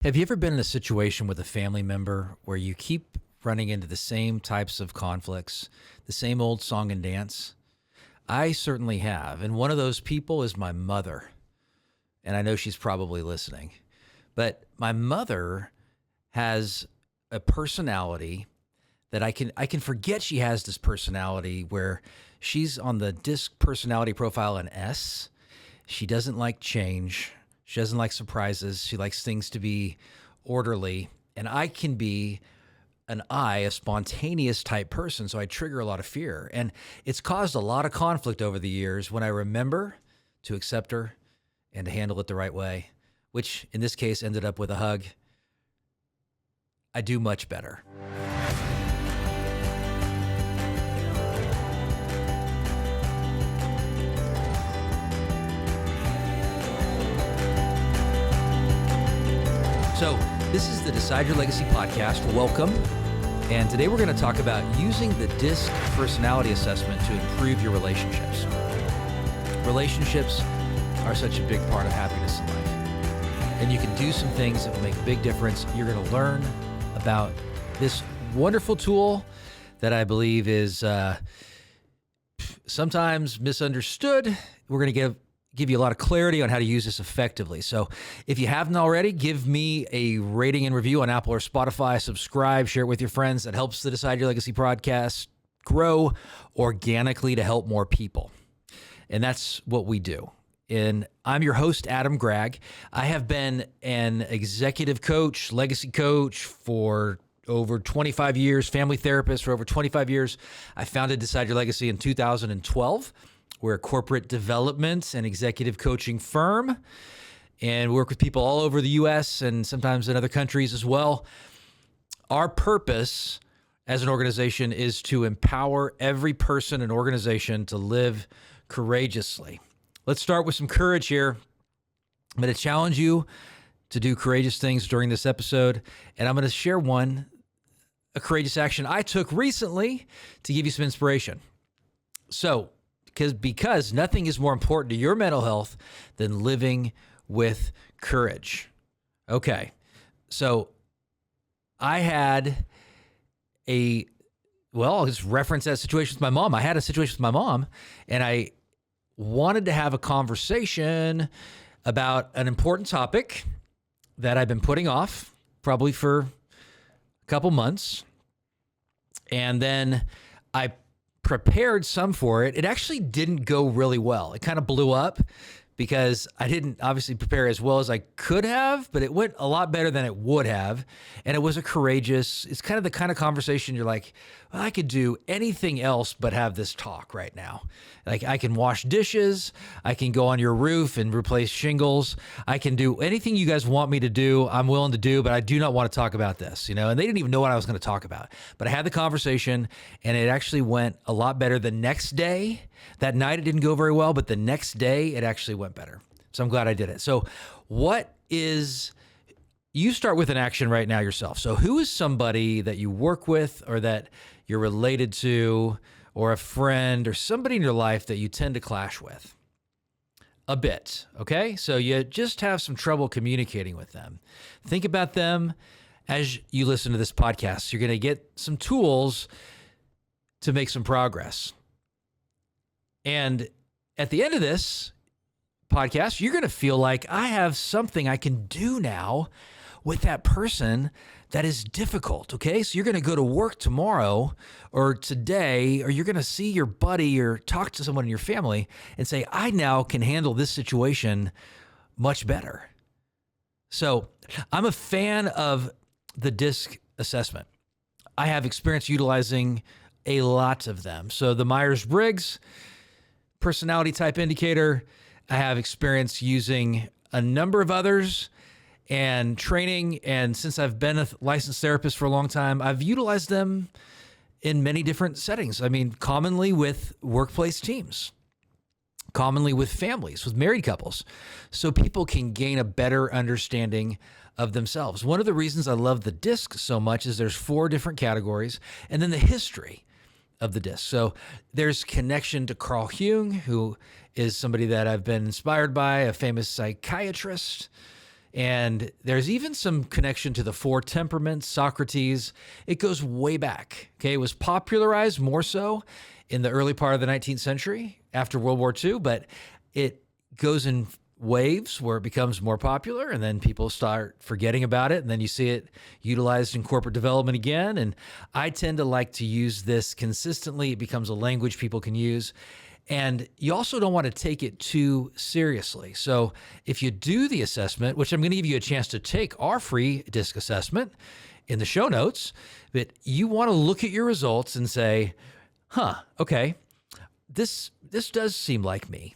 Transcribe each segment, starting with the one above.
Have you ever been in a situation with a family member where you keep running into the same types of conflicts, the same old song and dance? I certainly have. And one of those people is my mother. And I know she's probably listening. But my mother has a personality that I can forget she has this personality where she's on the DISC personality profile an S. She doesn't like change. She doesn't like surprises. She likes things to be orderly. And I can be a spontaneous type person, so I trigger a lot of fear. And it's caused a lot of conflict over the years when I remember to accept her and to handle it the right way, which in this case ended up with a hug. I do much better. So this is the Decide Your Legacy podcast. Welcome. And today we're going to talk about using the DISC personality assessment to improve your relationships. Relationships are such a big part of happiness in life. And you can do some things that will make a big difference. You're going to learn about this wonderful tool that I believe is sometimes misunderstood. We're going to give you a lot of clarity on how to use this effectively. So if you haven't already, give me a rating and review on Apple or Spotify, subscribe, share it with your friends. That helps the Decide Your Legacy podcast grow organically to help more people. And that's what we do. And I'm your host, Adam Gragg. I have been an executive coach, legacy coach for over 25 years, family therapist for over 25 years. I founded Decide Your Legacy in 2012. We're a corporate development and executive coaching firm, and we work with people all over the U.S. and sometimes in other countries as well. Our purpose as an organization is to empower every person and organization to live courageously. Let's start with some courage here. I'm going to challenge you to do courageous things during this episode, and I'm going to share a courageous action I took recently to give you some inspiration. So, because nothing is more important to your mental health than living with courage. Okay, so I had I'll just reference that situation with my mom. I had a situation with my mom, and I wanted to have a conversation about an important topic that I've been putting off probably for a couple months. And then I prepared some for it. It actually didn't go really well. It kind of blew up because I didn't obviously prepare as well as I could have, but it went a lot better than it would have. And it was it's kind of the kind of conversation you're like, well, I could do anything else but have this talk right now. Like I can wash dishes, I can go on your roof and replace shingles. I can do anything you guys want me to do, I'm willing to do, but I do not want to talk about this, and they didn't even know what I was going to talk about. But I had the conversation and it actually went a lot better the next day. That night it didn't go very well, but the next day it actually went better. So I'm glad I did it. So you start with an action right now yourself. So who is somebody that you work with or that you're related to, or a friend or somebody in your life that you tend to clash with a bit, okay? So you just have some trouble communicating with them. Think about them as you listen to this podcast. You're going to get some tools to make some progress. And at the end of this podcast, you're going to feel like I have something I can do now with that person that is difficult, okay? So you're going to go to work tomorrow or today, or you're going to see your buddy or talk to someone in your family and say, I now can handle this situation much better. So I'm a fan of the DISC assessment. I have experience utilizing a lot of them. So the Myers-Briggs personality type indicator, I have experience using a number of others and training. And since I've been a licensed therapist for a long time, I've utilized them in many different settings. I mean, commonly with workplace teams, commonly with families, with married couples, so people can gain a better understanding of themselves. One of the reasons I love the DISC so much is there's 4 different categories, and then the history of the DISC. So there's connection to Carl Jung, who is somebody that I've been inspired by, a famous psychiatrist. And there's even some connection to the four temperaments, Socrates. It goes way back. Okay. It was popularized more so in the early part of the 19th century after World War II, but it goes in waves where it becomes more popular and then people start forgetting about it. And then you see it utilized in corporate development again. And I tend to like to use this consistently. It becomes a language people can use. And you also don't want to take it too seriously. So if you do the assessment, which I'm going to give you a chance to take our free DISC assessment in the show notes, but you want to look at your results and say, okay, this does seem like me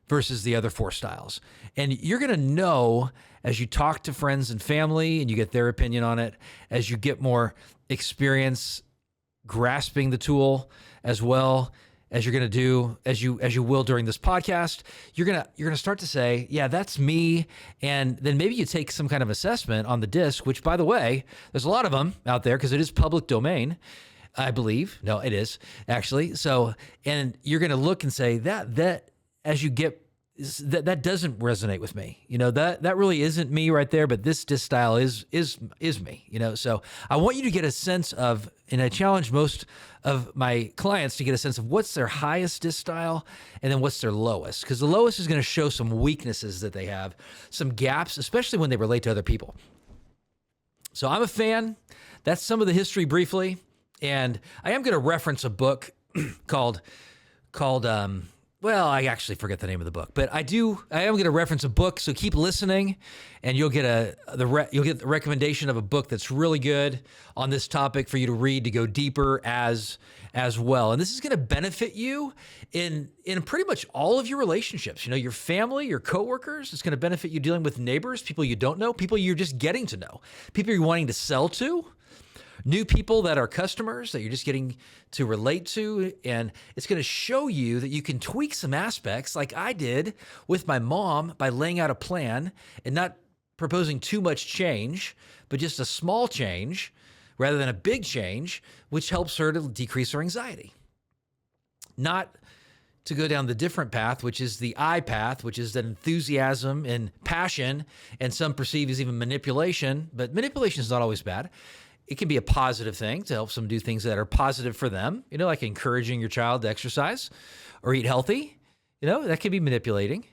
versus the other four styles. And you're going to know as you talk to friends and family and you get their opinion on it, as you get more experience grasping the tool as well, as you're going to do, as you will during this podcast, you're going to start to say, yeah, that's me. And then maybe you take some kind of assessment on the DISC, which, by the way, there's a lot of them out there because it is public domain, I believe. No, it is actually. So, and you're going to look and say that as you get, that doesn't resonate with me. That really isn't me right there, but this DISC style is me, So I want you to get a sense of, and I challenge most of my clients to get a sense of what's their highest DISC style and then what's their lowest. Because the lowest is going to show some weaknesses that they have, some gaps, especially when they relate to other people. So I'm a fan. That's some of the history briefly. And I am going to reference a book called well, I actually forget the name of the book, but I am going to reference a book. So keep listening, and you'll get you'll get the recommendation of a book that's really good on this topic for you to read to go deeper as well. And this is going to benefit you in pretty much all of your relationships. Your family, your coworkers. It's going to benefit you dealing with neighbors, people you don't know, people you're just getting to know, people you're wanting to sell to. New people that are customers that you're just getting to relate to. And it's going to show you that you can tweak some aspects like I did with my mom by laying out a plan and not proposing too much change, but just a small change rather than a big change, which helps her to decrease her anxiety. Not to go down the different path, which is the I path, which is that enthusiasm and passion, and some perceive as even manipulation, but manipulation is not always bad. It can be a positive thing to help them do things that are positive for them, like encouraging your child to exercise or eat healthy. That can be manipulating,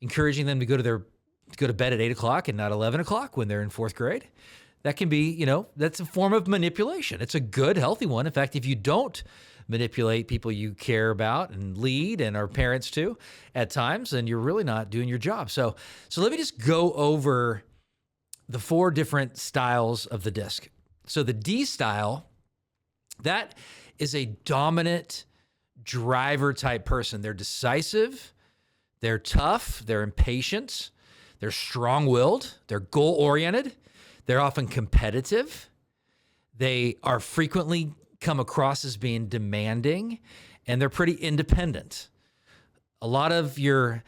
encouraging them to go to bed at 8 o'clock and not 11 o'clock when they're in fourth grade. That can be, that's a form of manipulation. It's a good, healthy one. In fact, if you don't manipulate people you care about and lead and are parents too at times, then you're really not doing your job. So let me just go over the four different styles of the DISC. So the D style, that is a dominant driver type person. They're decisive, they're tough, they're impatient, they're strong-willed, they're goal-oriented, they're often competitive, they are frequently come across as being demanding, and they're pretty independent. A lot of your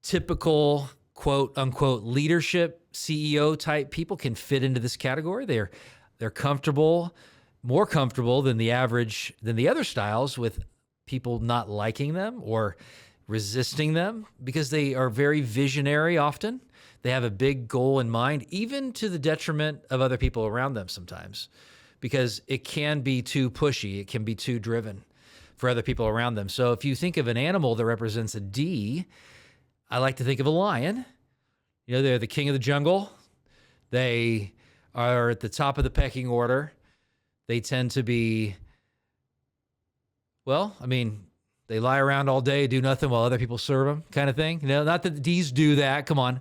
typical quote-unquote leadership CEO type people can fit into this category. They're comfortable, more comfortable than the other styles with people not liking them or resisting them because they are very visionary often. They have a big goal in mind, even to the detriment of other people around them sometimes, because it can be too pushy. It can be too driven for other people around them. So if you think of an animal that represents a D, I like to think of a lion. They're the king of the jungle. They are at the top of the pecking order. They tend to be, they lie around all day, do nothing while other people serve them kind of thing. Not that the D's do that, come on.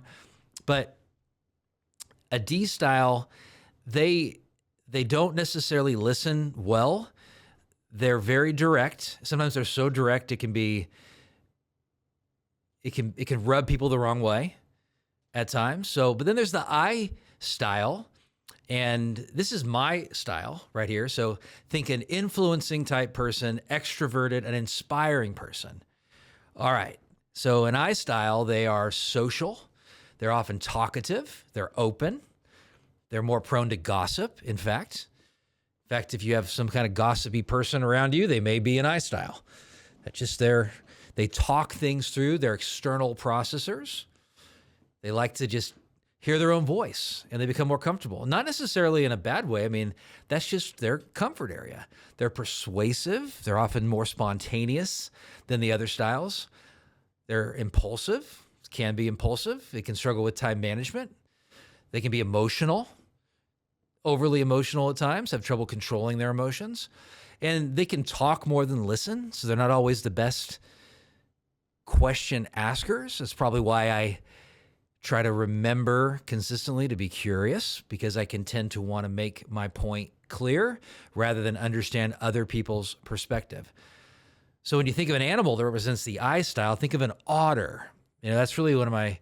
But a D style, they don't necessarily listen well. They're very direct. Sometimes they're so direct it can rub people the wrong way at times. But then there's the I style. And this is my style right here. So think an influencing type person, extroverted, an inspiring person. All right. So an I style, they are social. They're often talkative. They're open. They're more prone to gossip, in fact. If you have some kind of gossipy person around you, they may be an I style. That's just they talk things through. They're external processors. They like to just hear their own voice and they become more comfortable. Not necessarily in a bad way. I mean, that's just their comfort area. They're persuasive. They're often more spontaneous than the other styles. They're impulsive, can be impulsive. They can struggle with time management. They can be emotional, overly emotional at times, have trouble controlling their emotions. And they can talk more than listen, so they're not always the best question askers. That's probably why I try to remember consistently to be curious, because I can tend to want to make my point clear rather than understand other people's perspective. So when you think of an animal that represents the I style, think of an otter. That's really one of my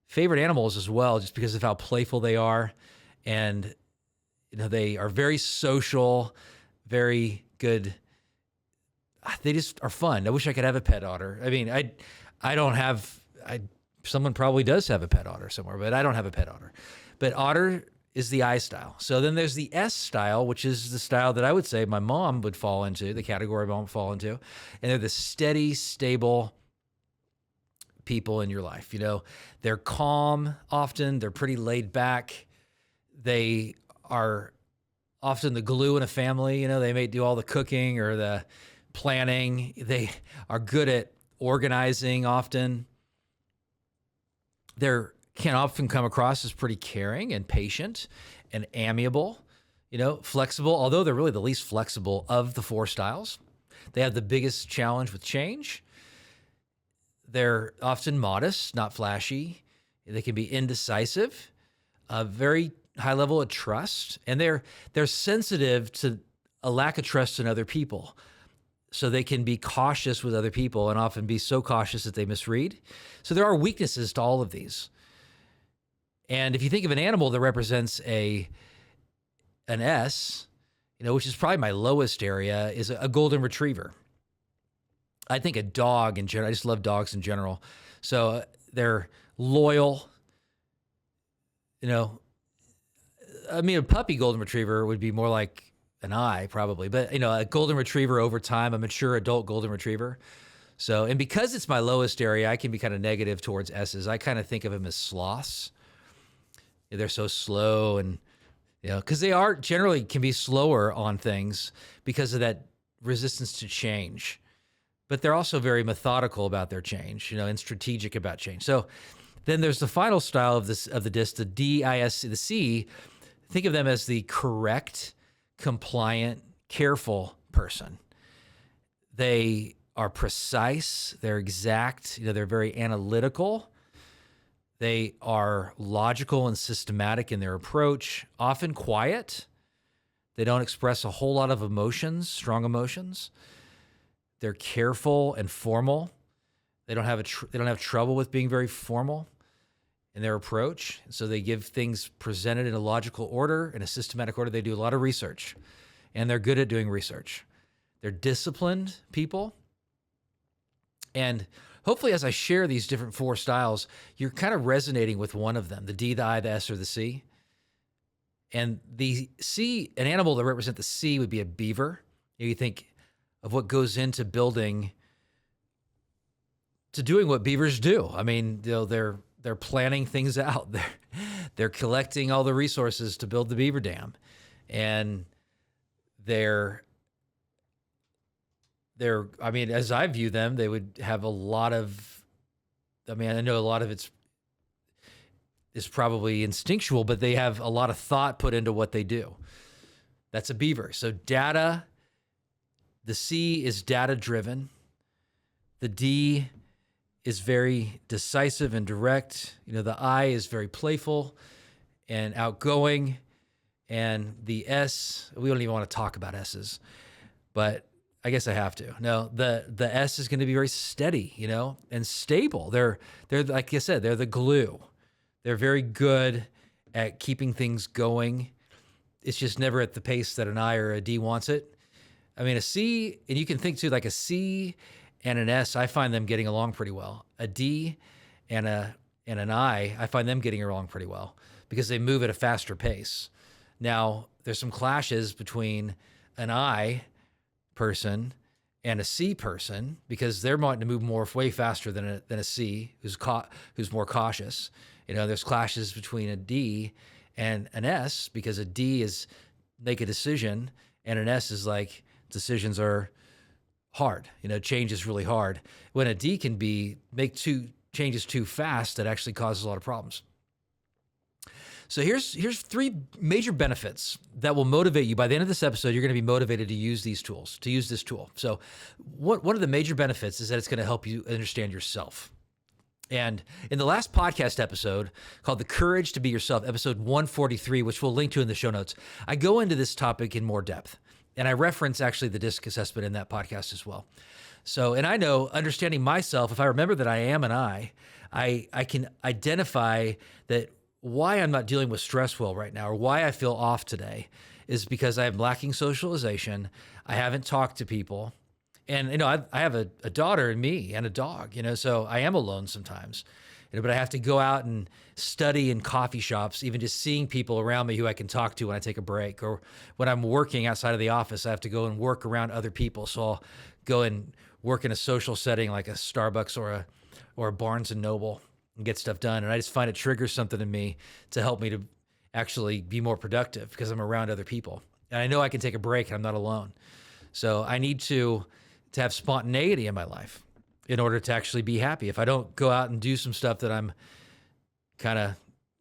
favorite animals as well, just because of how playful they are. And, they are very social, very good. They just are fun. I wish I could have a pet otter. I mean, I don't have, someone probably does have a pet otter somewhere, but I don't have a pet otter. But otter is the I style. So then there's the S style, which is the style that I would say my mom would fall into, the category my mom would fall into. And they're the steady, stable people in your life. They're calm often. They're pretty laid back. They are often the glue in a family. They may do all the cooking or the planning. They are good at organizing often. They can often come across as pretty caring and patient and amiable, flexible, although they're really the least flexible of the four styles. They have the biggest challenge with change. They're often modest, not flashy. They can be indecisive, a very high level of trust, and they're sensitive to a lack of trust in other people. So they can be cautious with other people and often be so cautious that they misread. So there are weaknesses to all of these. And if you think of an animal that represents an S, which is probably my lowest area, is a golden retriever. I think a dog in general, I just love dogs in general. So they're loyal, a puppy golden retriever would be more like an I probably, but a golden retriever over time, a mature adult golden retriever. So, and because it's my lowest area, I can be kind of negative towards S's. I kind of think of them as sloths. They're so slow and, because they are generally can be slower on things because of that resistance to change. But they're also very methodical about their change, and strategic about change. So then there's the final style of the DISC, the DISC, the C. Think of them as the correct, compliant, careful person. They are precise. They're exact. They're very analytical. They are logical and systematic in their approach, often quiet. They don't express a whole lot of emotions, strong emotions. They're careful and formal. They don't have trouble with being very formal in their approach. So they give things presented in a logical order, in a systematic order. They do a lot of research, and they're good at doing research. They're disciplined people. And hopefully as I share these different four styles, you're kind of resonating with one of them, the D, the I, the S, or the C. And the C, an animal that represents the C would be a beaver. You think of what goes into doing what beavers do. I mean, they're planning things out. They're collecting all the resources to build the beaver dam. And as I view them, they would have a lot of, I know a lot of it's probably instinctual, but they have a lot of thought put into what they do. That's a beaver. So data, the C is data driven. The D is very decisive and direct. The I is very playful and outgoing. And the S, we don't even want to talk about S's, but I guess I have to. No, the S is going to be very steady, and stable. They're like I said, they're the glue. They're very good at keeping things going. It's just never at the pace that an I or a D wants it. A C, and you can think too, like a C and an S, I find them getting along pretty well. A D and an I find them getting along pretty well because they move at a faster pace. Now, there's some clashes between an I person and a C person because they're wanting to move way faster than a C who's more cautious. There's clashes between a D and an S, because a D is make a decision and an S is like decisions are hard. Change is really hard. When a D can make two changes too fast, that actually causes a lot of problems. So here's 3 major benefits that will motivate you. By the end of this episode, you're going to be motivated to use these tools, to use this tool. So one of the major benefits is that it's going to help you understand yourself. And in the last podcast episode called The Courage to Be Yourself, episode 143, which we'll link to in the show notes, I go into this topic in more depth. And I reference actually the DISC assessment in that podcast as well. So, and I know understanding myself, if I remember that I am an I can identify that why I'm not dealing with stress well right now, or why I feel off today, is because I am lacking socialization. I haven't talked to people. And, I have a daughter and me and a dog, so I am alone sometimes, but I have to go out and study in coffee shops, even just seeing people around me who I can talk to when I take a break, or when I'm working outside of the office, I have to go and work around other people. So I'll go and work in a social setting like a Starbucks or a Barnes and Noble and get stuff done. And I just find it triggers something in me to help me to actually be more productive because I'm around other people. And I know I can take a break and I'm not alone. So I need to have spontaneity in my life in order to actually be happy. If I don't go out and do some stuff that I'm kind of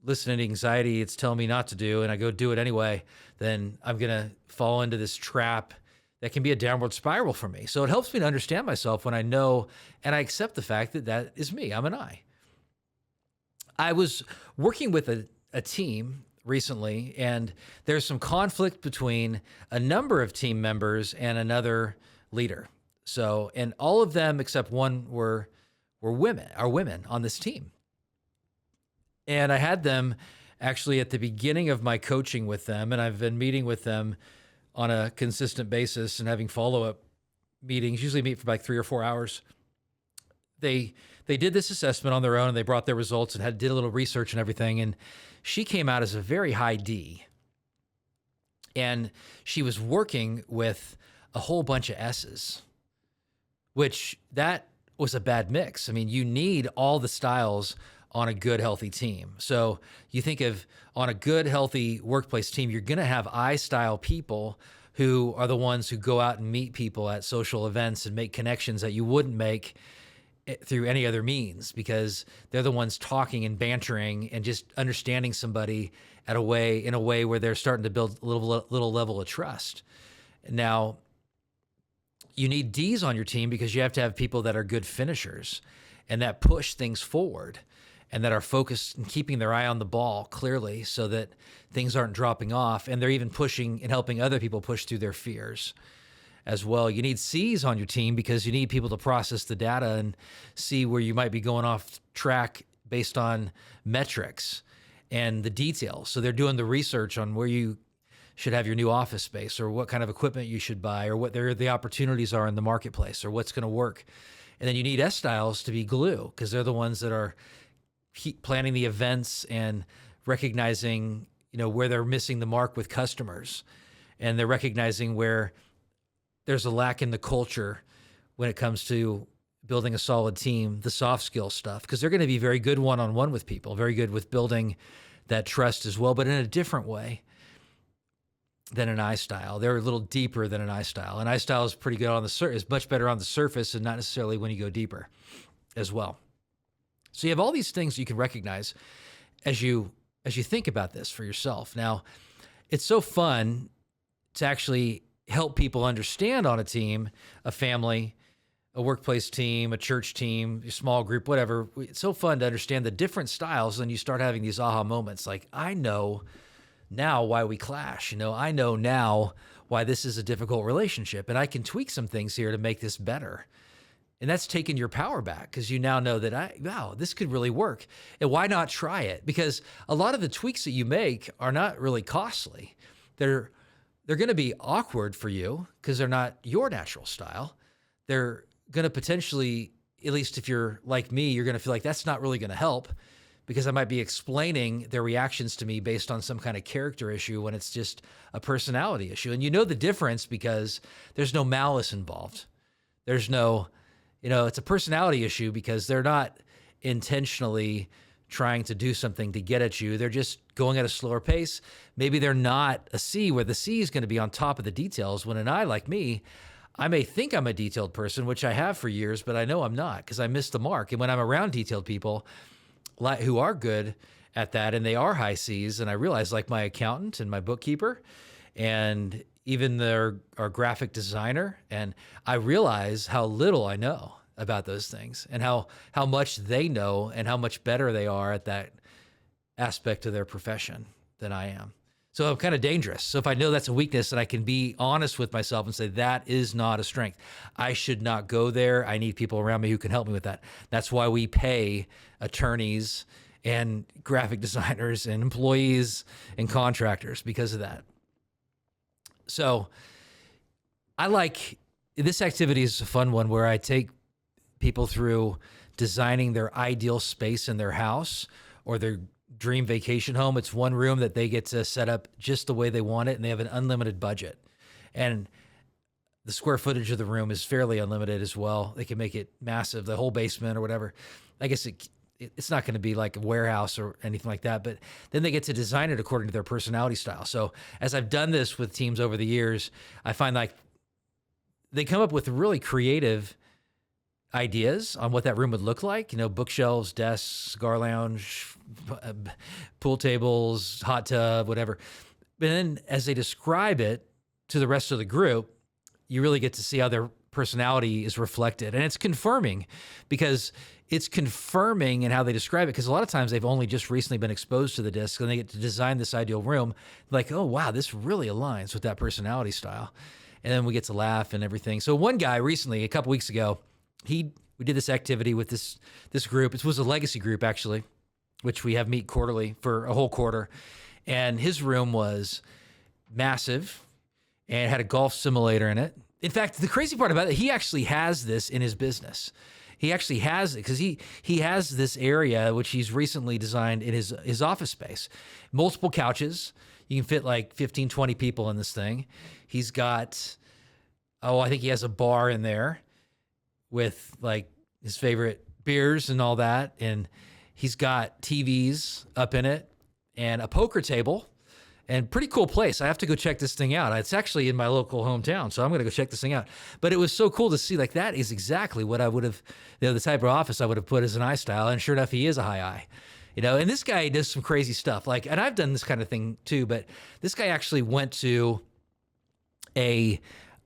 listening to anxiety, it's telling me not to do, and I go do it anyway, then I'm going to fall into this trap that can be a downward spiral for me. So it helps me to understand myself when I know and I accept the fact that that is me. I'm an I. I was working with a team recently, and there's some conflict between a number of team members and another leader. So, and all of them except one were women on this team. And I had them actually at the beginning of my coaching with them, and I've been meeting with them on a consistent basis and having follow-up meetings, usually meet for like 3 or 4 hours. They did this assessment on their own, and they brought their results and did a little research and everything. And she came out as a very high D. And she was working with a whole bunch of S's, which that was a bad mix. I mean, you need all the styles on a good, healthy team. So you think of on a good, healthy workplace team, you're going to have I-style people who are the ones who go out and meet people at social events and make connections that you wouldn't make through any other means, because they're the ones talking and bantering and just understanding somebody in a way where they're starting to build a little level of trust. Now, you need D's on your team because you have to have people that are good finishers and that push things forward and that are focused and keeping their eye on the ball clearly so that things aren't dropping off, and they're even pushing and helping other people push through their fears as well. You need C's on your team because you need people to process the data and see where you might be going off track based on metrics and the details. So they're doing the research on where you should have your new office space, or what kind of equipment you should buy, or what the opportunities are in the marketplace, or what's going to work. And then you need S styles to be glue, because they're the ones that are planning the events and recognizing, where they're missing the mark with customers, and they're recognizing where there's a lack in the culture when it comes to building a solid team, the soft skill stuff, because they're going to be very good one-on-one with people, very good with building that trust as well, but in a different way than an I style. They're a little deeper than an I style. An I style is pretty good on the surface, is much better on the surface, and not necessarily when you go deeper as well. So you have all these things you can recognize as you think about this for yourself. Now, it's so fun to actually help people understand on a team, a family, a workplace team, a church team, a small group, whatever. It's so fun to understand the different styles, and you start having these aha moments like, I know now why we clash. I know now why this is a difficult relationship, and I can tweak some things here to make this better. And that's taking your power back, because you now know that, wow, this could really work. And why not try it? Because a lot of the tweaks that you make are not really costly. They're going to be awkward for you because they're not your natural style. They're going to potentially, at least if you're like me, you're going to feel like that's not really going to help, because I might be explaining their reactions to me based on some kind of character issue when it's just a personality issue. And you know the difference because there's no malice involved. There's no, it's a personality issue because they're not intentionally trying to do something to get at you. They're just going at a slower pace. Maybe they're not a C, where the C is going to be on top of the details, when an I, like me, I may think I'm a detailed person, which I have for years, but I know I'm not, because I missed the mark. And when I'm around detailed people who are good at that, and they are high Cs, and I realize, like my accountant and my bookkeeper and even our graphic designer, and I realize how little I know about those things, and how much they know and how much better they are at that aspect of their profession than I am. So I'm kind of dangerous. So if I know that's a weakness, and I can be honest with myself and say, that is not a strength, I should not go there. I need people around me who can help me with that. That's why we pay attorneys and graphic designers and employees and contractors, because of that. So this activity is a fun one, where I take people through designing their ideal space in their house or their dream vacation home. It's one room that they get to set up just the way they want it, and they have an unlimited budget. And the square footage of the room is fairly unlimited as well. They can make it massive, the whole basement or whatever. I guess it's not going to be like a warehouse or anything like that, but then they get to design it according to their personality style. So as I've done this with teams over the years, I find like they come up with really creative ideas on what that room would look like, bookshelves, desks, cigar lounge, pool tables, hot tub, whatever. But then as they describe it to the rest of the group, you really get to see how their personality is reflected. And it's confirming, because it's confirming in how they describe it, because a lot of times they've only just recently been exposed to the disc, and they get to design this ideal room like, oh, wow, this really aligns with that personality style. And then we get to laugh and everything. So one guy recently, a couple weeks ago, we did this activity with this group. It was a legacy group, actually, which we have meet quarterly for a whole quarter. And his room was massive and had a golf simulator in it. In fact, the crazy part about it, he actually has this in his business. He actually has it because he has this area which he's recently designed in his office space. Multiple couches. You can fit like 15, 20 people in this thing. He's got, I think he has a bar in there with like his favorite beers and all that. And he's got TVs up in it and a poker table, and pretty cool place. I have to go check this thing out. It's actually in my local hometown, so I'm going to go check this thing out. But it was so cool to see, like, that is exactly what I would have, the type of office I would have put as an I style. And sure enough, he is a high I. And this guy does some crazy stuff. And I've done this kind of thing too, but this guy actually went to we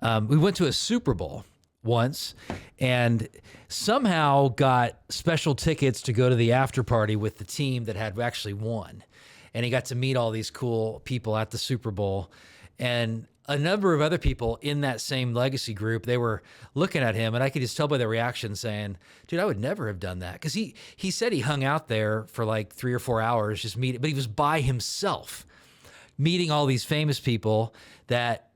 went to a Super Bowl once, and somehow got special tickets to go to the after party with the team that had actually won. And he got to meet all these cool people at the Super Bowl. And a number of other people in that same legacy group, they were looking at him, and I could just tell by their reaction saying, dude, I would never have done that. Because he said he hung out there for like 3 or 4 hours just meeting, but he was by himself meeting all these famous people that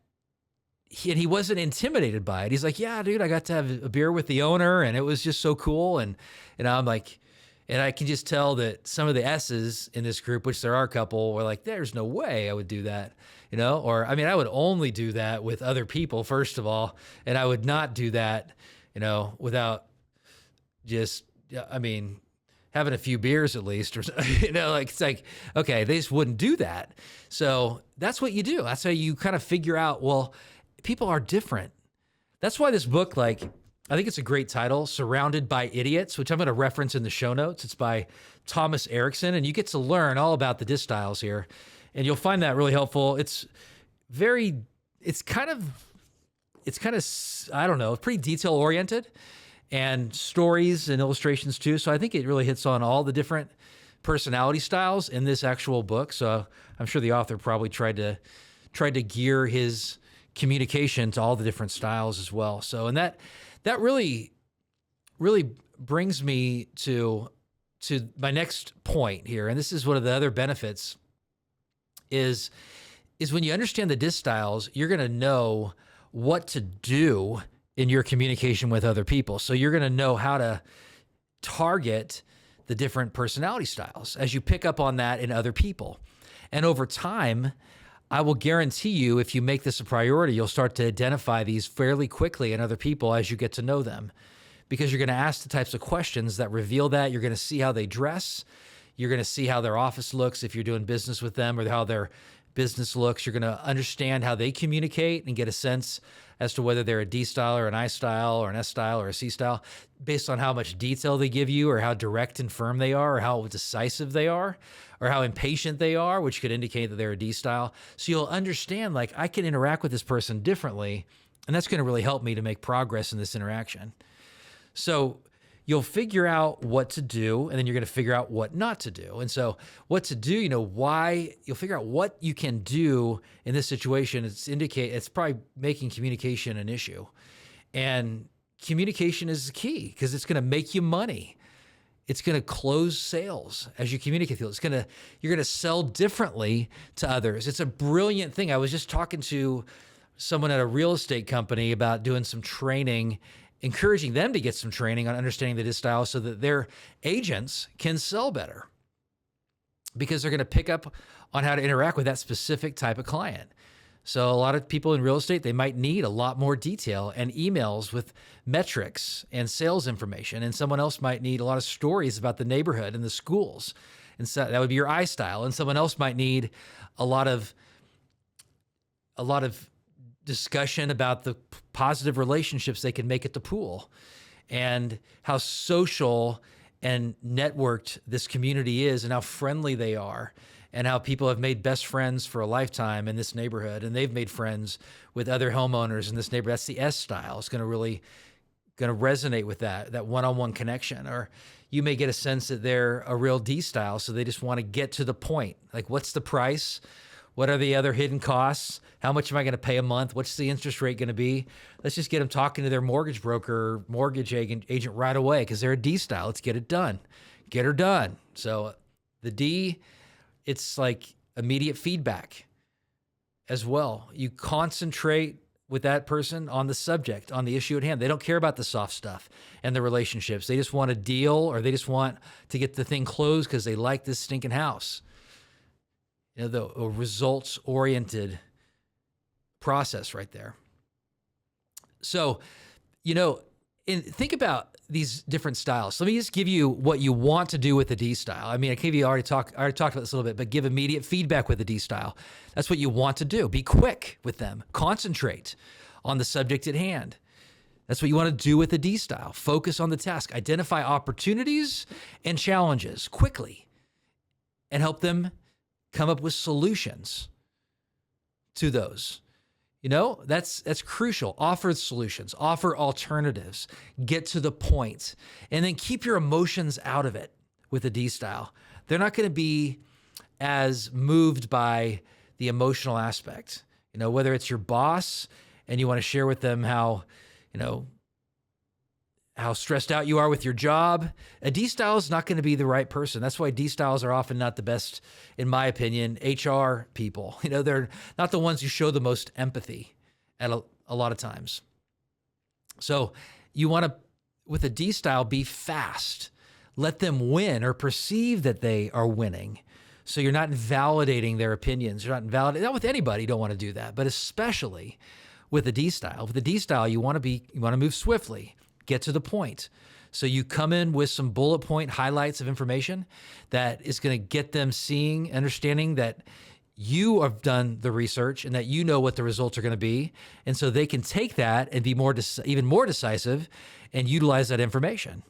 he wasn't intimidated by it. He's like, yeah, dude, I got to have a beer with the owner, and it was just so cool. And I'm like, and I can just tell that some of the S's in this group, which there are a couple, were like, there's no way I would do that, or, I would only do that with other people, first of all, and I would not do that, without just, having a few beers at least, or, it's like, okay, they just wouldn't do that. So that's what you do. That's how you kind of figure out, well, people are different. That's why this book, I think it's a great title, Surrounded by Idiots, which I'm going to reference in the show notes. It's by Thomas Erickson, and you get to learn all about the DISC styles here, and you'll find that really helpful. It's kind of, I don't know, pretty detail oriented, and stories and illustrations too. So I think it really hits on all the different personality styles in this actual book. So I'm sure the author probably tried to gear his communication to all the different styles as well. So, and that really, really brings me to my next point here. And this is one of the other benefits is when you understand the DISC styles, you're going to know what to do in your communication with other people. So you're going to know how to target the different personality styles as you pick up on that in other people. And over time, I will guarantee you, if you make this a priority, you'll start to identify these fairly quickly in other people as you get to know them, because you're going to ask the types of questions that reveal that. You're going to see how they dress. You're going to see how their office looks if you're doing business with them, or how their business looks. You're going to understand how they communicate and get a sense as to whether they're a D style or an I style or an S style or a C style based on how much detail they give you, or how direct and firm they are, or how decisive they are, or how impatient they are, which could indicate that they're a D style. So you'll understand, like, I can interact with this person differently, and that's going to really help me to make progress in this interaction. So you'll figure out what to do, and then you're going to figure out what not to do. And so what to do, you'll figure out what you can do in this situation. It's probably making communication an issue. And communication is the key, because it's going to make you money. It's going to close sales as you communicate. You're going to sell differently to others. It's a brilliant thing. I was just talking to someone at a real estate company about doing some training, encouraging them to get some training on understanding the D style so that their agents can sell better, because they're going to pick up on how to interact with that specific type of client. So a lot of people in real estate, they might need a lot more detail and emails with metrics and sales information. And someone else might need a lot of stories about the neighborhood and the schools. And so that would be your I style. And someone else might need a lot of discussion about the positive relationships they can make at the pool, and how social and networked this community is, and how friendly they are, and how people have made best friends for a lifetime in this neighborhood, and they've made friends with other homeowners in this neighborhood. That's the S style. It's going to resonate with that one-on-one connection. Or you may get a sense that they're a real D style, so they just want to get to the point. Like, what's the price? What are the other hidden costs? How much am I going to pay a month? What's the interest rate going to be? Let's just get them talking to their mortgage broker, mortgage agent right away, because they're a D style. Let's get it done. Get her done. So the D, it's like immediate feedback as well. You concentrate with that person on the subject, on the issue at hand. They don't care about the soft stuff and the relationships. They just want a deal, or they just want to get the thing closed because they like this stinking house. The results-oriented process right there. So, think about these different styles. Let me just give you what you want to do with the D style. I mean, I already talked about this a little bit, but give immediate feedback with the D style. That's what you want to do. Be quick with them. Concentrate on the subject at hand. That's what you want to do with the D style. Focus on the task. Identify opportunities and challenges quickly, and help them come up with solutions to those. That's crucial. Offer solutions, offer alternatives, get to the point, and then keep your emotions out of it with the D style. They're not going to be as moved by the emotional aspect. Whether it's your boss and you want to share with them how stressed out you are with your job, a D style is not going to be the right person. That's why D styles are often not the best, in my opinion, HR people. They're not the ones who show the most empathy at a lot of times. So you want to, with a D style, be fast. Let them win, or perceive that they are winning. So you're not invalidating their opinions. You're not invalidating, not with anybody, you don't want to do that, but especially with a D style. With a D style, you want to move swiftly. Get to the point. So you come in with some bullet point highlights of information that is going to get them understanding that you have done the research and that you know what the results are going to be. And so they can take that and be even more decisive and utilize that information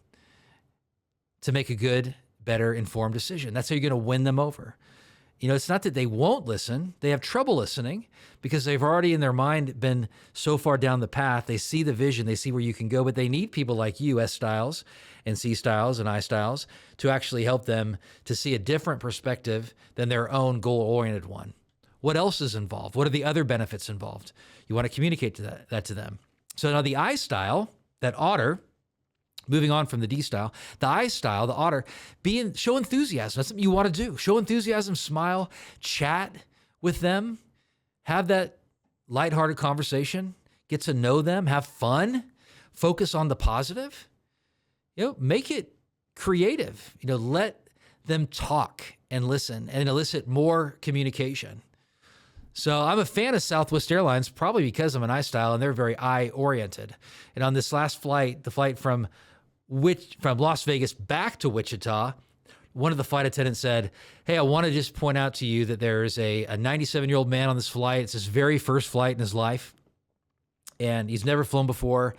to make a good, better informed decision. That's how you're going to win them over. It's not that they won't listen. They have trouble listening because they've already in their mind been so far down the path. They see the vision. They see where you can go, but they need people like you, S styles and C styles and I styles, to actually help them to see a different perspective than their own goal-oriented one. What else is involved? What are the other benefits involved? You want to communicate that to them. So now the I style, that otter, moving on from the D style, the I style, the otter, show enthusiasm. That's something you want to do. Show enthusiasm, smile, chat with them, have that lighthearted conversation, get to know them, have fun, focus on the positive. Make it creative. Let them talk and listen and elicit more communication. So I'm a fan of Southwest Airlines, probably because I'm an I style and they're very I-oriented. And on this last flight, the flight from Las Vegas back to Wichita, one of the flight attendants said, "Hey, I want to just point out to you that there's a 97-year-old man on this flight. It's his very first flight in his life, and he's never flown before.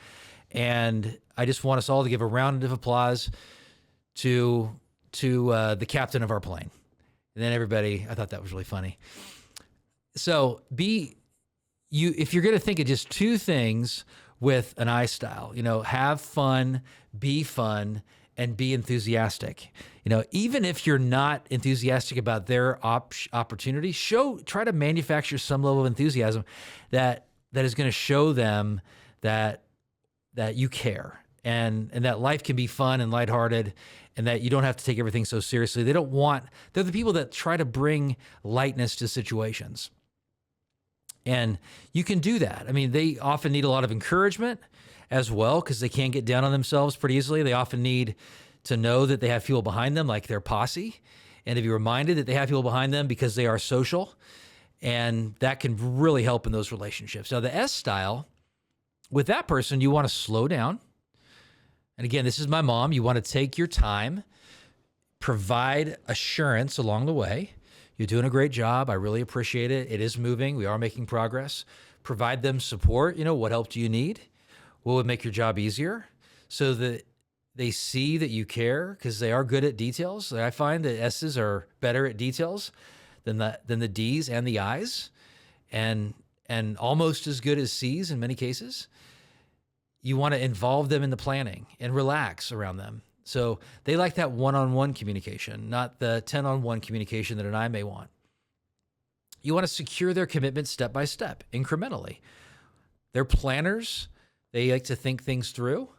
And I just want us all to give a round of applause to the captain of our plane." And then everybody, I thought that was really funny. So if you're going to think of just two things with an I style, have fun, be fun, and be enthusiastic. Even if you're not enthusiastic about their opportunity, try to manufacture some level of enthusiasm that is going to show them that you care and that life can be fun and lighthearted and that you don't have to take everything so seriously. They're the people that try to bring lightness to situations. And you can do that. I mean, they often need a lot of encouragement as well because they can't get down on themselves pretty easily. They often need to know that they have people behind them, like their posse, and to be reminded that they have people behind them because they are social. And that can really help in those relationships. Now, the S style, with that person, you want to slow down. And again, this is my mom. You want to take your time, provide assurance along the way. You're doing a great job. I really appreciate it. It is moving. We are making progress. Provide them support. What help do you need? What would make your job easier? So that they see that you care because they are good at details. I find that S's are better at details than the D's and the I's, and almost as good as C's in many cases. You want to involve them in the planning and relax around them. So they like that one-on-one communication, not the 10-on-1 communication that an I may want. You want to secure their commitment step by step, incrementally. They're planners. They like to think things through.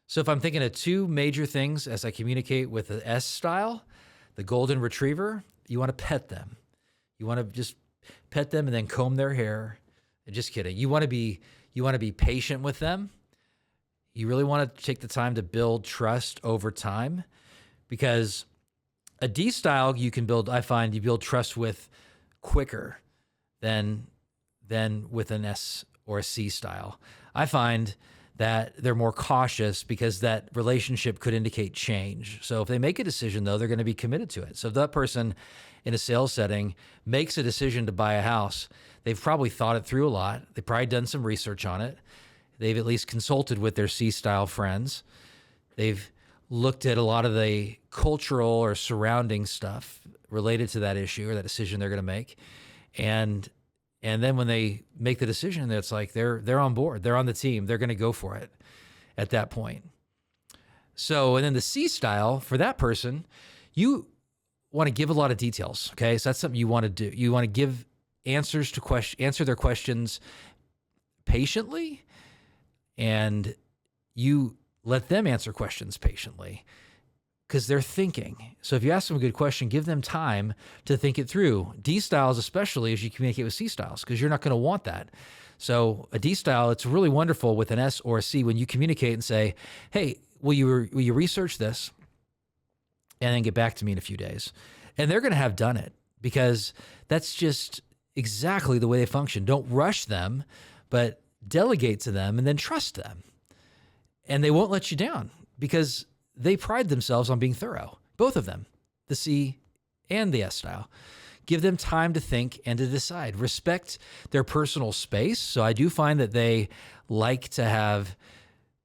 So if I'm thinking of two major things as I communicate with the S style, the golden retriever, you want to pet them. You want to just pet them and then comb their hair. Just kidding. You want to be patient with them. You really want to take the time to build trust over time, because a D style I find you build trust with quicker than with an S or a C style. I find that they're more cautious because that relationship could indicate change. So if they make a decision, though, they're going to be committed to it. So if that person in a sales setting makes a decision to buy a house, they've probably thought it through a lot. They've probably done some research on it. They've at least consulted with their C-style friends. They've looked at a lot of the cultural or surrounding stuff related to that issue or that decision they're going to make. And then when they make the decision, it's like they're on board. They're on the team. They're going to go for it at that point. So, and then the C style, for that person, you want to give a lot of details, okay? So that's something you want to do. You want to give answer their questions patiently, and you let them answer questions patiently because they're thinking. So if you ask them a good question, give them time to think it through. D styles, especially as you communicate with C styles, because you're not going to want that. So a D style, it's really wonderful with an S or a C when you communicate and say, "Hey, will you research this and then get back to me in a few days?" And they're going to have done it because that's just exactly the way they function. Don't rush them, but delegate to them and then trust them. And they won't let you down because they pride themselves on being thorough, both of them, the C and the S style. Give them time to think and to decide. Respect their personal space. So I do find that they like to have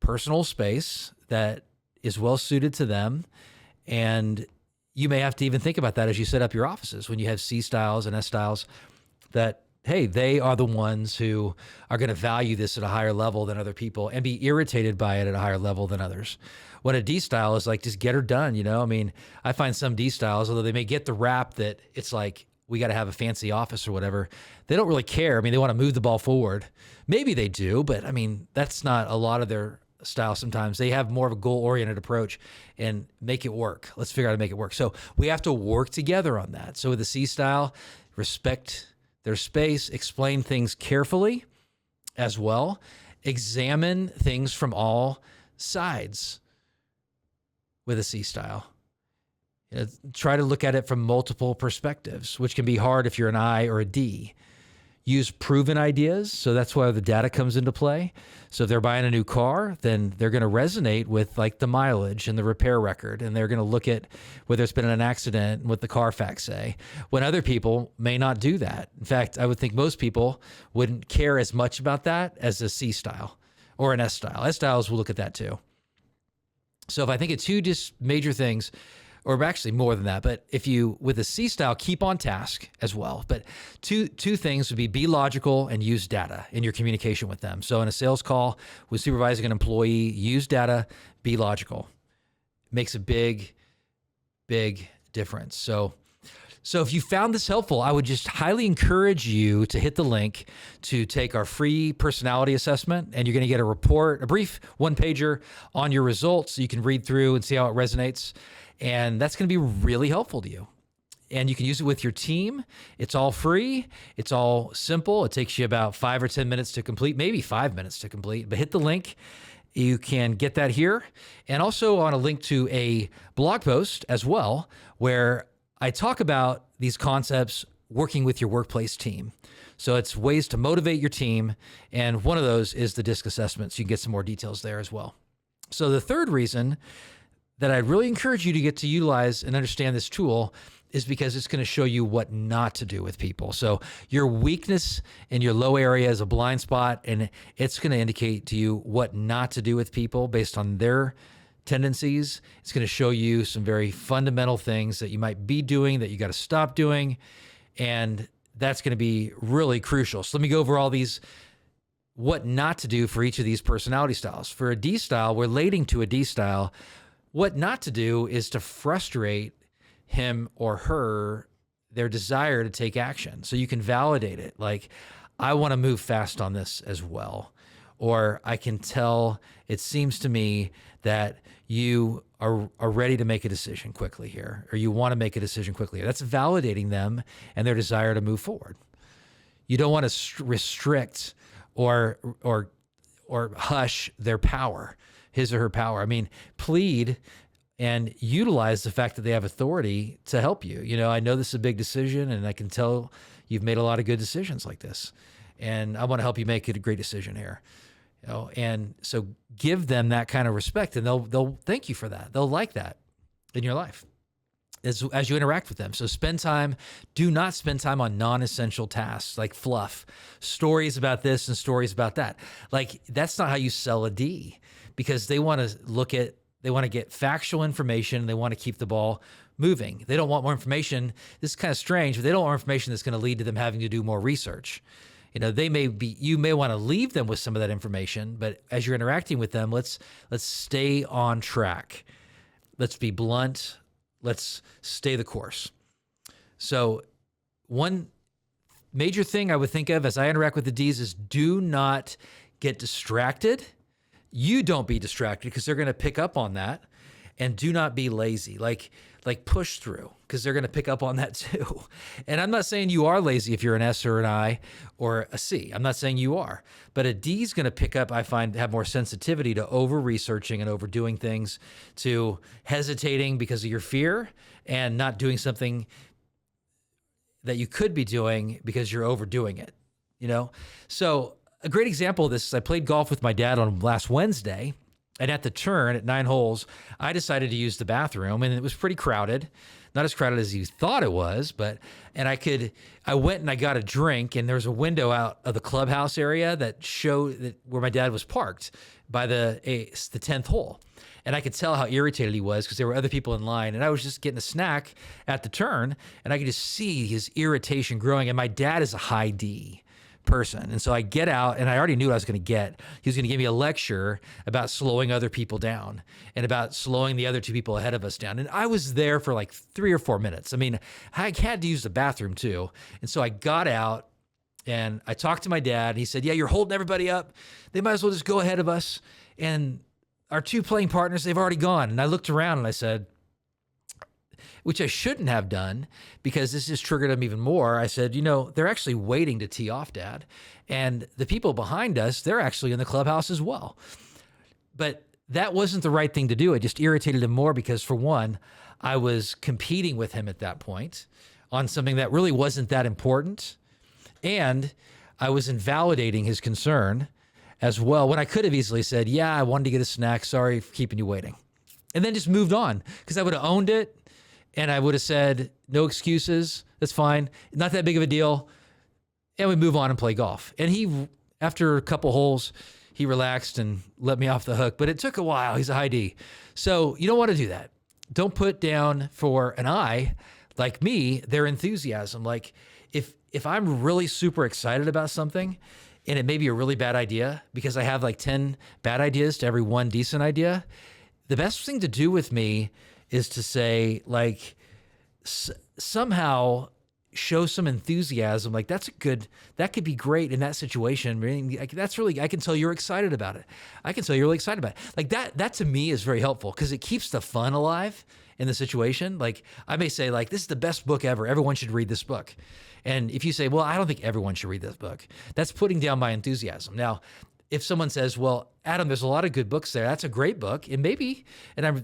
personal space that is well suited to them. And you may have to even think about that as you set up your offices when you have C styles and S styles, that hey, they are the ones who are going to value this at a higher level than other people and be irritated by it at a higher level than others. When a D style is like, just get her done, I mean, I find some D styles, although they may get the rap that it's like, we got to have a fancy office or whatever, they don't really care. I mean, they want to move the ball forward. Maybe they do, but I mean, that's not a lot of their style. Sometimes they have more of a goal-oriented approach and make it work. Let's figure out how to make it work. So we have to work together on that. So with the C style, respect their space, explain things carefully as well, examine things from all sides with a C style. Try to look at it from multiple perspectives, which can be hard if you're an I or a D. use proven ideas. So that's why the data comes into play. So if they're buying a new car, then they're going to resonate with like the mileage and the repair record. And they're going to look at whether it's been in an accident and what the Carfax say, when other people may not do that. In fact, I would think most people wouldn't care as much about that as a C style or an S style. S styles will look at that too. So if I think of two just major things, or actually more than that, but if you, with a C style, keep on task as well. But two things would be logical and use data in your communication with them. So in a sales call with supervising an employee, use data, be logical. Makes a big, big difference. So if you found this helpful, I would just highly encourage you to hit the link to take our free personality assessment, and you're going to get a report, a brief one-pager on your results so you can read through and see how it resonates. And that's going to be really helpful to you. And you can use it with your team. It's all free. It's all simple. It takes you about 5 or 10 minutes to complete, maybe 5 minutes to complete, but hit the link. You can get that here. And also on a link to a blog post as well, where I talk about these concepts working with your workplace team. So it's ways to motivate your team. And one of those is the DISC assessment. So you can get some more details there as well. So the third reason that I'd really encourage you to get to utilize and understand this tool is because it's going to show you what not to do with people. So your weakness in your low area is a blind spot, and it's going to indicate to you what not to do with people based on their tendencies. It's going to show you some very fundamental things that you might be doing that you got to stop doing. And that's going to be really crucial. So let me go over all these, what not to do for each of these personality styles. For a D style, relating to a D style, what not to do is to frustrate him or her, their desire to take action. So you can validate it. Like, I want to move fast on this as well. Or I can tell, it seems to me that you are ready to make a decision quickly here, or you want to make a decision quickly. That's validating them and their desire to move forward. You don't want to restrict or hush their power, his or her power. I mean, plead and utilize the fact that they have authority to help you. You know, I know this is a big decision, and I can tell you've made a lot of good decisions like this, and I want to help you make it a great decision here. You know, and so give them that kind of respect, and they'll thank you for that. They'll like that in your life as you interact with them. So do not spend time on non-essential tasks like fluff, stories about this and stories about that. Like, that's not how you sell a D, because they want to get factual information. They want to keep the ball moving. They don't want more information. This is kind of strange, but they don't want information that's going to lead to them having to do more research. You know, you may want to leave them with some of that information, but as you're interacting with them, let's stay on track. Let's be blunt. Let's stay the course. So one major thing I would think of as I interact with the Ds is do not get distracted. You don't be distracted, because they're going to pick up on that. And do not be lazy. Like push through, because they're going to pick up on that too. And I'm not saying you are lazy if you're an S or an I or a C. I'm not saying you are. But a D is going to pick up, I find, have more sensitivity to over-researching and overdoing things, to hesitating because of your fear, and not doing something that you could be doing because you're overdoing it, you know? So a great example of this is I played golf with my dad on last Wednesday. And at the turn, at 9 holes, I decided to use the bathroom, and it was pretty crowded. Not as crowded as you thought it was, I went and I got a drink, and there was a window out of the clubhouse area that showed where my dad was parked by the 10th hole. And I could tell how irritated he was, because there were other people in line, and I was just getting a snack at the turn, and I could just see his irritation growing. And my dad is a high D person. And so I get out, and I already knew what I was going to get. He was going to give me a lecture about slowing other people down and about slowing the other 2 people ahead of us down. And I was there for like 3 or 4 minutes. I mean, I had to use the bathroom too. And so I got out and I talked to my dad. He said, yeah, you're holding everybody up. They might as well just go ahead of us. And our 2 playing partners, they've already gone. And I looked around and I said, which I shouldn't have done, because this just triggered him even more. I said, you know, they're actually waiting to tee off, Dad. And the people behind us, they're actually in the clubhouse as well. But that wasn't the right thing to do. It just irritated him more because, for one, I was competing with him at that point on something that really wasn't that important. And I was invalidating his concern as well, when I could have easily said, yeah, I wanted to get a snack. Sorry for keeping you waiting. And then just moved on, because I would have owned it and I would have said, no excuses. That's fine. Not that big of a deal. And we move on and play golf. And he, after a couple holes, he relaxed and let me off the hook, but it took a while. He's a high D. So you don't want to do that. Don't put down for an I, like me, their enthusiasm. Like if I'm really super excited about something and it may be a really bad idea, because I have like 10 bad ideas to every one decent idea, the best thing to do with me is to say, like, somehow show some enthusiasm. Like, that could be great in that situation. I mean, like, I can tell you're excited about it. I can tell you're really excited about it. Like that to me is very helpful, because it keeps the fun alive in the situation. Like, I may say, like, this is the best book ever. Everyone should read this book. And if you say, well, I don't think everyone should read this book, that's putting down my enthusiasm. Now, if someone says, well, Adam, there's a lot of good books there. That's a great book. And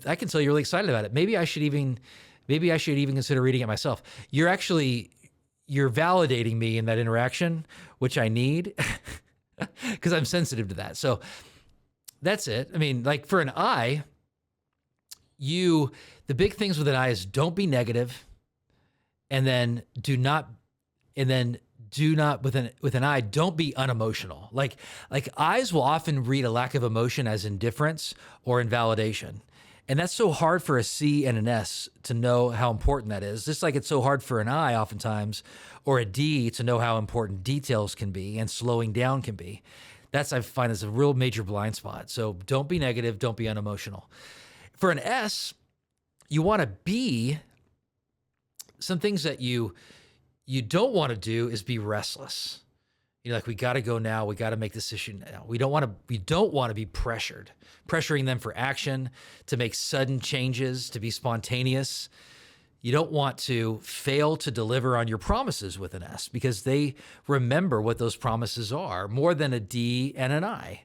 I can tell you're really excited about it. Maybe I should even consider reading it myself. You're validating me in that interaction, which I need, because I'm sensitive to that. So that's it. I mean, like, for an I, the big things with an I is don't be negative, and then do not with an I, don't be unemotional. Like I's will often read a lack of emotion as indifference or invalidation. And that's so hard for a C and an S to know how important that is. Just like it's so hard for an I oftentimes, or a D, to know how important details can be and slowing down can be. That's, I find, is a real major blind spot. So don't be negative, don't be unemotional. For an S, you want to be, some things that you don't want to do is be restless. You're like, we got to go now. We got to make this decision now. We don't want to be pressuring them for action, to make sudden changes, to be spontaneous. You don't want to fail to deliver on your promises with an S, because they remember what those promises are more than a D and an I.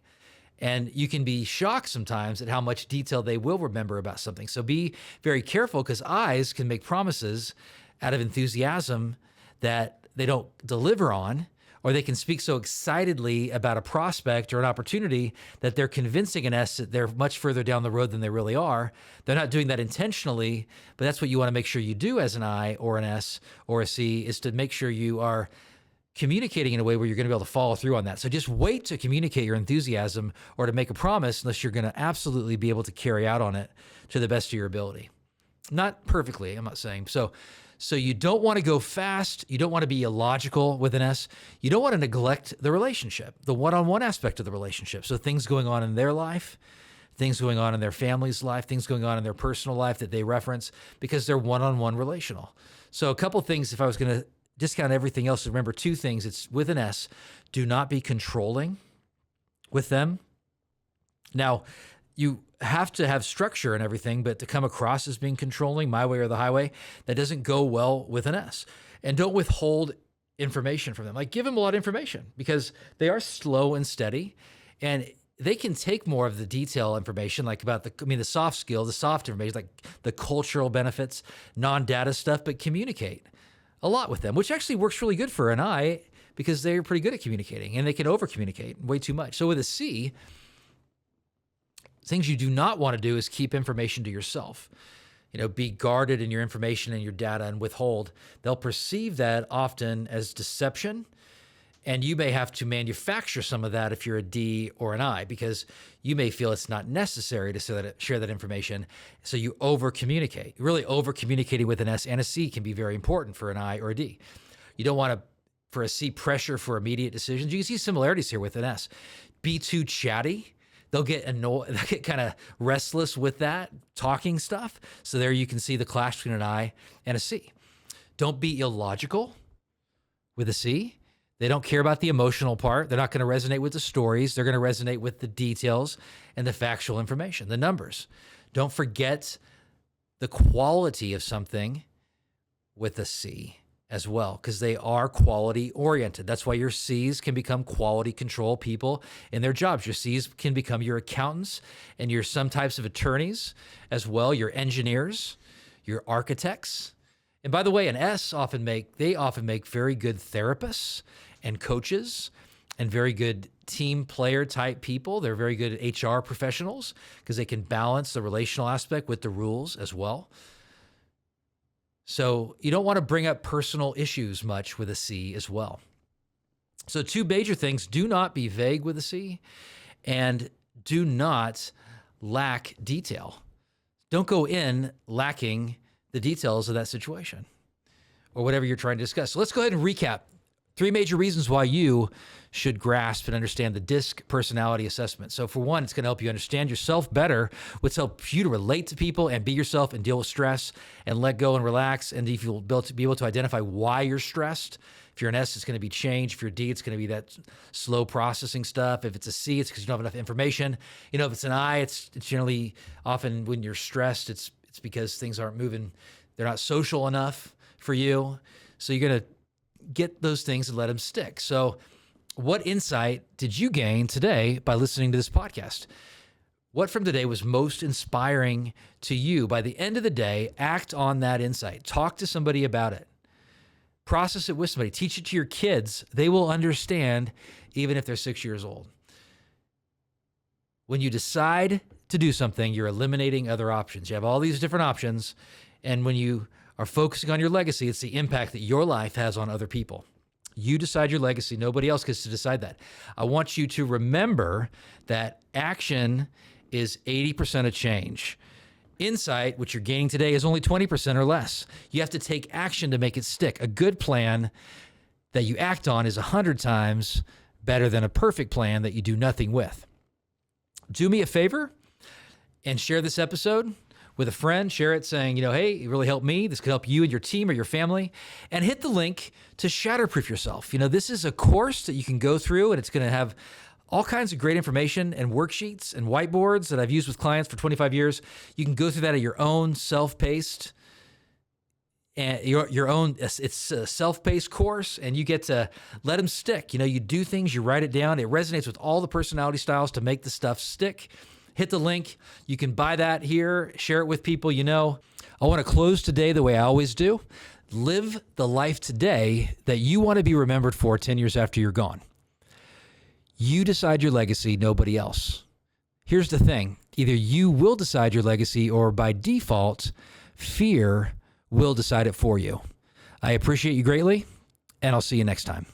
And you can be shocked sometimes at how much detail they will remember about something. So be very careful, because I's can make promises out of enthusiasm that they don't deliver on, or they can speak so excitedly about a prospect or an opportunity that they're convincing an S that they're much further down the road than they really are. They're not doing that intentionally, but that's what you want to make sure you do as an I or an S or a C, is to make sure you are communicating in a way where you're going to be able to follow through on that. So just wait to communicate your enthusiasm or to make a promise unless you're going to absolutely be able to carry out on it to the best of your ability. Not perfectly, I'm not saying. So you don't want to go fast. You don't want to be illogical with an S. You don't want to neglect the relationship, the one-on-one aspect of the relationship. So things going on in their life, things going on in their family's life, things going on in their personal life that they reference, because they're one-on-one relational. So a couple things, if I was going to discount everything else, remember two things. It's with an S, do not be controlling with them. Now, you have to have structure and everything, but to come across as being controlling, my way or the highway, that doesn't go well with an S. And don't withhold information from them. Like, give them a lot of information, because they are slow and steady, and they can take more of the detail information, like about the soft skill, the soft information, like the cultural benefits, non-data stuff, but communicate a lot with them, which actually works really good for an I, because they're pretty good at communicating, and they can over-communicate way too much. So with a C, things you do not want to do is keep information to yourself. Be guarded in your information and your data and withhold. They'll perceive that often as deception, and you may have to manufacture some of that if you're a D or an I, because you may feel it's not necessary to share that information. So you over-communicate. Really over-communicating with an S and a C can be very important for an I or a D. You don't want to, for a C, pressure for immediate decisions. You can see similarities here with an S. Be too chatty. They'll get annoyed, they'll get kind of restless with that talking stuff. So there you can see the clash between an I and a C. Don't be illogical with a C. They don't care about the emotional part. They're not going to resonate with the stories. They're going to resonate with the details and the factual information, the numbers. Don't forget the quality of something with a C as well, because they are quality oriented. That's why your C's can become quality control people in their jobs. Your C's can become your accountants and your some types of attorneys as well, your engineers, your architects. And by the way, an S often make very good therapists and coaches and very good team player type people. They're very good HR professionals because they can balance the relational aspect with the rules as well. So you don't want to bring up personal issues much with a C as well. So 2 major things: do not be vague with a C, and do not lack detail. Don't go in lacking the details of that situation or whatever you're trying to discuss. So let's go ahead and recap 3 major reasons why you should grasp and understand the DISC personality assessment. So for one, it's going to help you understand yourself better, which helps you to relate to people and be yourself and deal with stress and let go and relax. And if you'll be able to identify why you're stressed. If you're an S, it's going to be change. If you're a D, it's going to be that slow processing stuff. If it's a C, it's because you don't have enough information. If it's an I, it's generally often when you're stressed, it's because things aren't moving. They're not social enough for you. So you're going to get those things and let them stick. So what insight did you gain today by listening to this podcast? What from today was most inspiring to you? By the end of the day, act on that insight. Talk to somebody about it. Process it with somebody. Teach it to your kids. They will understand even if they're 6 years old. When you decide to do something, you're eliminating other options. You have all these different options. And when you are focusing on your legacy, it's the impact that your life has on other people. You decide your legacy. Nobody else gets to decide that. I want you to remember that action is 80% of change. Insight, which you're gaining today, is only 20% or less. You have to take action to make it stick. A good plan that you act on is 100 times better than a perfect plan that you do nothing with. Do me a favor and share this episode with a friend. Share it saying, hey, it really helped me. This could help you and your team or your family. And hit the link to Shatterproof Yourself. This is a course that you can go through, and it's going to have all kinds of great information and worksheets and whiteboards that I've used with clients for 25 years. You can go through that at your own self-paced, and your own. It's a self-paced course, and you get to let them stick. You do things, you write it down. It resonates with all the personality styles to make the stuff stick. Hit the link. You can buy that here, share it with people you know. I want to close today the way I always do. Live the life today that you want to be remembered for 10 years after you're gone. You decide your legacy, nobody else. Here's the thing. Either you will decide your legacy, or by default, fear will decide it for you. I appreciate you greatly, and I'll see you next time.